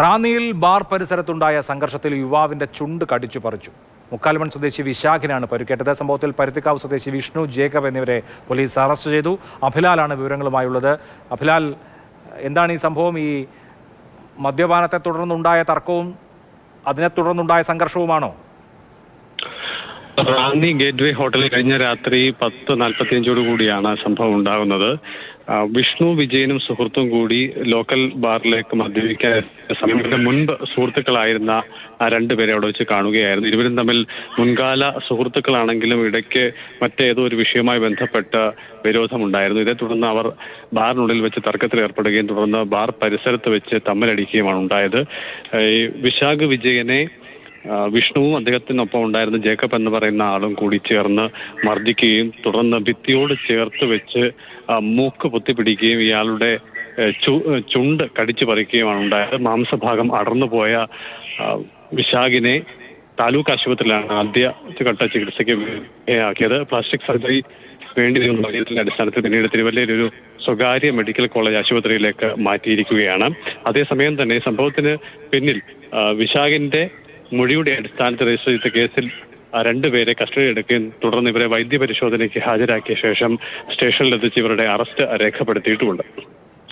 റാന്നിയിൽ bar പരിസരത്തുണ്ടായ സംഘർഷത്തിൽ യുവാവിന്റെ ചുണ്ട് കടിച്ചു പറിച്ചു. മുക്കാൽമൺ സ്വദേശി വിശാഖിനാണ് പരിക്കേറ്റത്. സംഭവത്തിൽ പരുത്തിക്കാവ് സ്വദേശി വിഷ്ണു, ജേക്കബ് എന്നിവരെ പോലീസ് അറസ്റ്റ് ചെയ്തു. അഭിലാലാണ് വിവരങ്ങളുമായുള്ളത്. അഭിലാൽ, എന്താണ് ഈ സംഭവം? ഈ മദ്യപാനത്തെ തുടർന്നുണ്ടായ തർക്കവും അതിനെ തുടർന്നുണ്ടായ സംഘർഷവുമാണോ? റാന്നി ഗേറ്റ്വേ ഹോട്ടലിൽ കഴിഞ്ഞ രാത്രി 10:45 കൂടിയാണ് സംഭവം ഉണ്ടാകുന്നത്. വിഷ്ണു, വിജയനും സുഹൃത്തും കൂടി ലോക്കൽ ബാറിലേക്ക് മദ്യപിക്കാൻ സമയത്തിന് മുൻപ് സുഹൃത്തുക്കളായിരുന്ന രണ്ടുപേരെ അവിടെ വെച്ച് കാണുകയായിരുന്നു. ഇരുവരും തമ്മിൽ മുൻകാല സുഹൃത്തുക്കളാണെങ്കിലും ഇടയ്ക്ക് മറ്റേതോ ഒരു വിഷയവുമായി ബന്ധപ്പെട്ട് വിരോധമുണ്ടായിരുന്നു. ഇതേ തുടർന്ന് അവർ ബാറിനുള്ളിൽ വെച്ച് തർക്കത്തിൽ ഏർപ്പെടുകയും തുടർന്ന് ബാർ പരിസരത്ത് വെച്ച് തമ്മിലടിക്കുകയുമാണ് ഉണ്ടായത്. വിശാഖ് വിജയനെ വിഷ്ണുവും അദ്ദേഹത്തിനൊപ്പം ഉണ്ടായിരുന്ന ജേക്കബ് എന്ന് പറയുന്ന ആളും കൂടി ചേർന്ന് മർദ്ദിക്കുകയും തുടർന്ന് ഭിത്തിയോട് ചേർത്ത് വെച്ച് മൂക്ക് പൊത്തിപ്പിടിക്കുകയും ഇയാളുടെ ചുണ്ട് കടിച്ചു പറിക്കുകയുമാണ് ഉണ്ടായത്. മാംസഭാഗം അടർന്നുപോയ വിശാഖിനെ താലൂക്ക് ആശുപത്രിയിലാണ് ആദ്യഘട്ട ചികിത്സയ്ക്ക് വിധേയമാക്കിയത്. പ്ലാസ്റ്റിക് സർജറി വേണ്ടിയിരുന്ന അടിസ്ഥാനത്തിൽ പിന്നീട് തിരുവല്ലയിൽ ഒരു സ്വകാര്യ മെഡിക്കൽ കോളേജ് ആശുപത്രിയിലേക്ക് മാറ്റിയിരിക്കുകയാണ്. അതേസമയം തന്നെ സംഭവത്തിന് പിന്നിൽ വിശാഖിന്റെ മൊഴിയുടെ അടിസ്ഥാനത്തിൽ രജിസ്റ്റർ ചെയ്ത കേസിൽ രണ്ടുപേരെ കസ്റ്റഡി എടുക്കുകയും തുടർന്ന് ഇവരെ വൈദ്യപരിശോധനയ്ക്ക് ഹാജരാക്കിയ ശേഷം സ്റ്റേഷനിലെത്തിച്ച് ഇവരുടെ അറസ്റ്റ് രേഖപ്പെടുത്തിയിട്ടുമുണ്ട്.